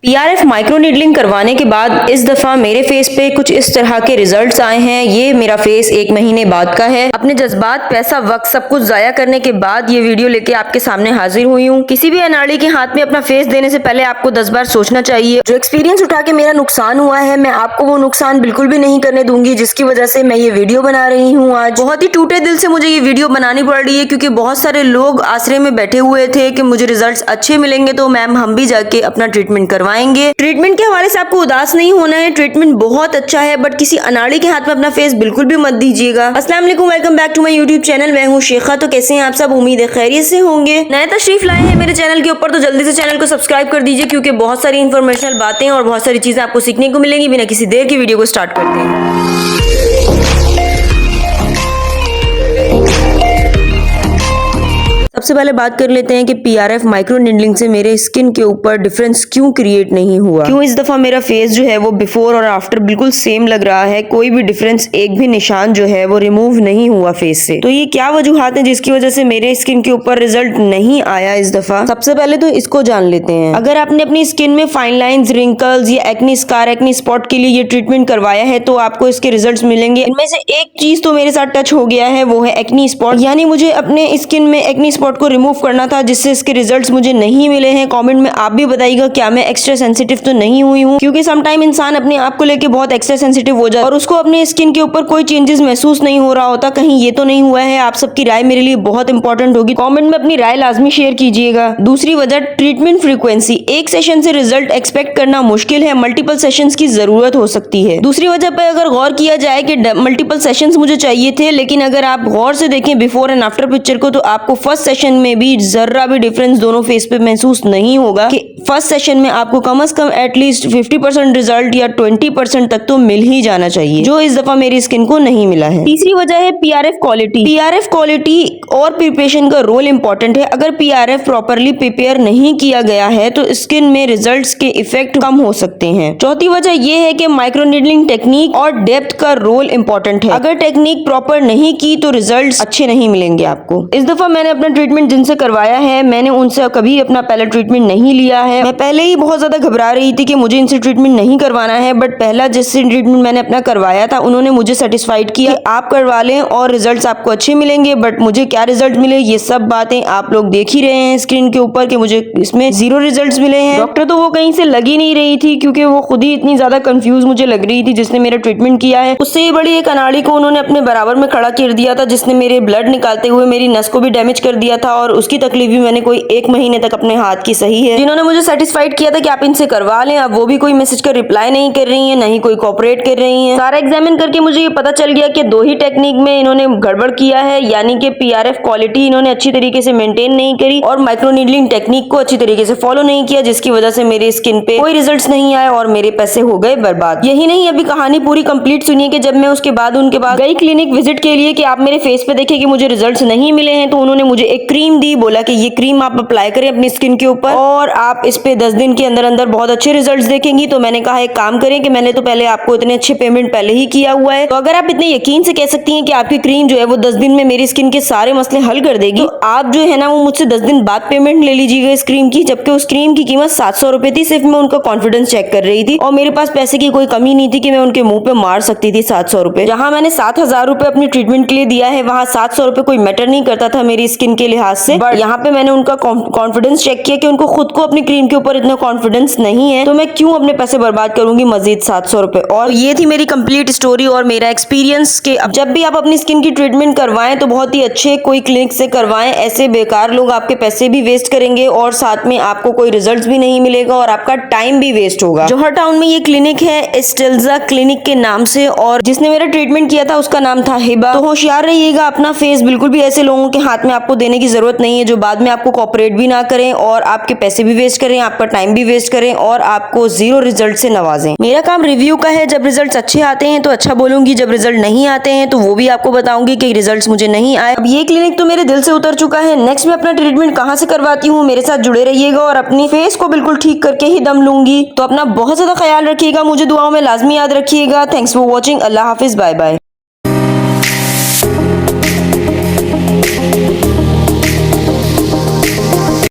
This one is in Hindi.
पीआरएफ माइक्रो नीडलिंग करवाने के बाद इस दफा मेरे फेस पे कुछ इस तरह के रिजल्ट्स आए हैं। ये मेरा फेस 1 महीने बाद का है। अपने जज्बात, पैसा, वक्त सब कुछ जाया करने के बाद ये वीडियो लेके आपके सामने हाजिर हुई हूँ। किसी भी अनाड़ी के हाथ में अपना फेस देने से पहले आपको 10 बार सोचना चाहिए। जो एक्सपीरियंस उठा के मेरा नुकसान हुआ है, मैं आपको वो नुकसान बिल्कुल भी नहीं करने दूंगी, जिसकी वजह से मैं ये वीडियो बना रही हूँ। आज बहुत ही टूटे दिल से मुझे ये वीडियो बनानी पड़ रही है, क्योंकि बहुत सारे लोग आसरे में बैठे हुए थे कि मुझे रिजल्ट अच्छे मिलेंगे तो मैम हम भी जाके अपना ट्रीटमेंट करवाएंगे। ट्रीटमेंट के हवाले से आपको उदास नहीं होना है। ट्रीटमेंट बहुत अच्छा है, बट किसी अनाड़ी के हाथ में अपना फेस बिल्कुल भी मत दीजिएगा। अस्सलाम वालेकुम, welcome back to my YouTube channel. मैं हूँ शेखा। तो कैसे हैं आप सब? उम्मीद है खैरियत से होंगे। नए तशरीफ लाए हैं मेरे चैनल के ऊपर तो जल्दी से चैनल को सब्सक्राइब कर दीजिए, क्योंकि बहुत सारी इन्फॉर्मेशनल बातें और बहुत सारी चीजें आपको सीखने को मिलेंगी। बिना किसी देर की वीडियो को स्टार्ट करते हैं। सबसे पहले बात कर लेते हैं कि पीआरएफ माइक्रो नीडलिंग से मेरे स्किन के ऊपर डिफरेंस क्यों क्रिएट नहीं हुआ, क्यों इस दफा मेरा फेस जो है वो बिफोर और आफ्टर बिल्कुल सेम लग रहा है। कोई भी डिफरेंस, एक भी निशान जो है वो रिमूव नहीं हुआ फेस से। तो ये क्या वजूहात है जिसकी वजह से मेरे स्किन के ऊपर रिजल्ट नहीं आया इस दफा? सबसे पहले तो इसको जान लेते हैं। अगर आपने अपनी स्किन में फाइन लाइंस, रिंकल्स या एक्नी स्कार, एक्नी स्पॉट के लिए ये ट्रीटमेंट करवाया है तो आपको इसके रिजल्ट मिलेंगे। इनमें से एक चीज तो मेरे साथ टच हो गया है, वो है एक्नी स्पॉट। यानी मुझे अपने स्किन में एक्नी स्पॉट को रिमूव करना था, जिससे इसके रिजल्ट्स मुझे नहीं मिले हैं। कमेंट में आप भी बताइएगा क्या मैं एक्स्ट्रा सेंसिटिव तो नहीं हुई हूँ, क्योंकि समटाइम इंसान अपने आप को लेके बहुत एक्स्ट्रा सेंसिटिव हो जाता है और उसको अपने स्किन के ऊपर कोई चेंजेस महसूस नहीं हो रहा होता। कहीं ये तो नहीं हुआ है? आप सबकी राय मेरे लिए बहुत इंपॉर्टेंट होगी। कमेंट में अपनी राय लाजमी शेयर कीजिएगा। दूसरी वजह, ट्रीटमेंट फ्रीक्वेंसी। एक सेशन से रिजल्ट एक्सपेक्ट करना मुश्किल है, मल्टीपल सेशंस की जरूरत हो सकती है। दूसरी वजह पर अगर गौर किया जाए कि मल्टीपल सेशंस मुझे चाहिए थे, लेकिन अगर आप गौर से देखें बिफोर एंड आफ्टर पिक्चर को, तो आपको फर्स्ट सेशन में भी जर्रा भी डिफरेंस दोनों फेस पे महसूस नहीं होगा। कि फर्स्ट सेशन में आपको कम से कम एटलीस्ट 50% रिजल्ट या 20% तक तो मिल ही जाना चाहिए, जो इस दफा मेरी स्किन को नहीं मिला है। तीसरी वजह है पीआरएफ क्वालिटी। पीआरएफ क्वालिटी और प्रिपरेशन का रोल इंपॉर्टेंट है। अगर पीआरएफ प्रॉपरली प्रिपेयर नहीं किया गया है तो स्किन में रिजल्ट्स के इफेक्ट कम हो सकते हैं। चौथी वजह यह है कि माइक्रो नीडलिंग टेक्निक और डेप्थ का रोल इंपॉर्टेंट है। अगर टेक्निक प्रॉपर नहीं की तो रिजल्ट्स अच्छे नहीं मिलेंगे आपको। इस दफा मैंने अपना ट्रीटमेंट जिनसे करवाया है, मैंने उनसे कभी अपना पहला ट्रीटमेंट नहीं लिया है। मैं पहले ही बहुत ज्यादा घबरा रही थी कि मुझे इनसे ट्रीटमेंट नहीं करवाना है, बट पहला जिससे ट्रीटमेंट मैंने अपना करवाया था उन्होंने मुझे सेटिस्फाइड किया आप करवा लें और रिजल्ट्स आपको अच्छे मिलेंगे। बट मुझे क्या रिजल्ट मिले ये सब बातें आप लोग देख ही रहे हैं स्क्रीन के ऊपर कि मुझे इसमें 0 रिजल्ट मिले हैं। डॉक्टर तो वो कहीं से लग ही नहीं रही थी, क्योंकि वो खुद ही इतनी ज्यादा कंफ्यूज मुझे लग रही थी जिसने मेरा ट्रीटमेंट किया है। उससे ही बड़ी एक अनाड़ी को उन्होंने अपने बराबर में खड़ा कर दिया था, जिसने मेरे ब्लड निकालते हुए मेरी नस को भी डैमेज कर दिया था, और उसकी तकलीफ भी मैंने कोई 1 महीने तक अपने हाथ की सही है। जिन्होंने मुझे सेटिस्फाइड किया था कि आप इनसे करवा लें, अब वो भी कोई मैसेज का रिप्लाई नहीं कर रही है, नहीं कोई कोऑपरेट कर रही है। सारा एग्जामिन करके मुझे ये पता चल गया कि 2 ही टेक्निक में इन्होंने गड़बड़ किया है, यानी कि पीआरएफ क्वालिटी इन्होंने अच्छी तरीके से मेंटेन नहीं करी और माइक्रो नीडलिंग टेक्निक को अच्छी तरीके से फॉलो नहीं किया, जिसकी वजह से मेरे स्किन पे कोई रिजल्ट नहीं आए और मेरे पैसे हो गए बर्बाद। यही नहीं, अभी कहानी पूरी कंप्लीट सुनिए कि जब मैं उसके बाद उनके बाद गई क्लिनिक विजिट के लिए कि आप मेरे फेस पे देखें कि मुझे रिजल्ट नहीं मिले हैं, तो उन्होंने मुझे एक क्रीम दी, बोला कि ये क्रीम आप अप्लाई करें अपनी स्किन के ऊपर और आप इस पे 10 दिन के अंदर अंदर बहुत अच्छे रिजल्ट्स देखेंगी। तो मैंने कहा एक काम करें कि मैंने तो पहले आपको इतने अच्छे पेमेंट पहले ही किया हुआ है, तो अगर आप इतने यकीन से कह सकती हैं कि आपकी क्रीम जो है वो 10 दिन में मेरी स्किन के सारे मसले हल कर देगी, तो आप जो है ना वो मुझसे 10 दिन बाद पेमेंट ले लीजिएगा इस क्रीम की। जबकि उस क्रीम की कीमत 700 रुपए थी। सिर्फ मैं उनका कॉन्फिडेंस चेक कर रही थी और मेरे पास पैसे की कोई कमी नहीं थी कि मैं उनके मुंह पे मार सकती थी 700 रुपए। जहां मैंने 7000 रुपए अपनी ट्रीटमेंट के लिए दिया है, वहां 700 रुपए कोई मैटर नहीं करता था मेरी स्किन के लिहाज से। बट यहाँ पे मैंने उनका कॉन्फिडेंस चेक किया कि उनको खुद को अपनी क्रीम के ऊपर इतना कॉन्फिडेंस नहीं है, तो मैं क्यों अपने पैसे बर्बाद करूंगी मजीद 700 रुपए। और ये थी मेरी कंप्लीट स्टोरी और मेरा एक्सपीरियंस कि जब भी आप अपनी स्किन की ट्रीटमेंट करवाएं तो बहुत ही अच्छे कोई क्लिनिक से करवाएं। ऐसे बेकार लोग आपके पैसे भी वेस्ट करेंगे और साथ में आपको कोई रिजल्ट भी नहीं मिलेगा और आपका टाइम भी वेस्ट होगा। जौहर टाउन में ये क्लिनिक है एस्टेल्जा क्लिनिक के नाम से, और जिसने मेरा ट्रीटमेंट किया था उसका नाम था हिबा। तो होशियार रहिएगा, अपना फेस बिल्कुल भी ऐसे लोगों के हाथ में आपको देने की जरूरत नहीं है जो बाद में आपको कोऑपरेट भी ना करें और आपके पैसे भी वेस्ट करें, आपका टाइम भी वेस्ट करें और आपको 0 रिजल्ट से नवाजें। मेरा काम रिव्यू का है, जब रिजल्ट्स अच्छे आते हैं तो अच्छा बोलूंगी, जब रिजल्ट नहीं आते हैं तो वो भी आपको बताऊंगी कि रिजल्ट्स मुझे नहीं आए। अब ये क्लिनिक तो मेरे दिल से उतर चुका है। नेक्स्ट मैं अपना ट्रीटमेंट कहां से करवाती हूँ, मेरे साथ जुड़े रहिएगा और अपनी फेस को बिल्कुल ठीक करके ही दम लूंगी। तो अपना बहुत ज्यादा ख्याल रखिएगा, मुझे दुआओं में लाजमी याद रखिएगा। Thanks for watching. अल्लाह हाफिज, बाय बाय।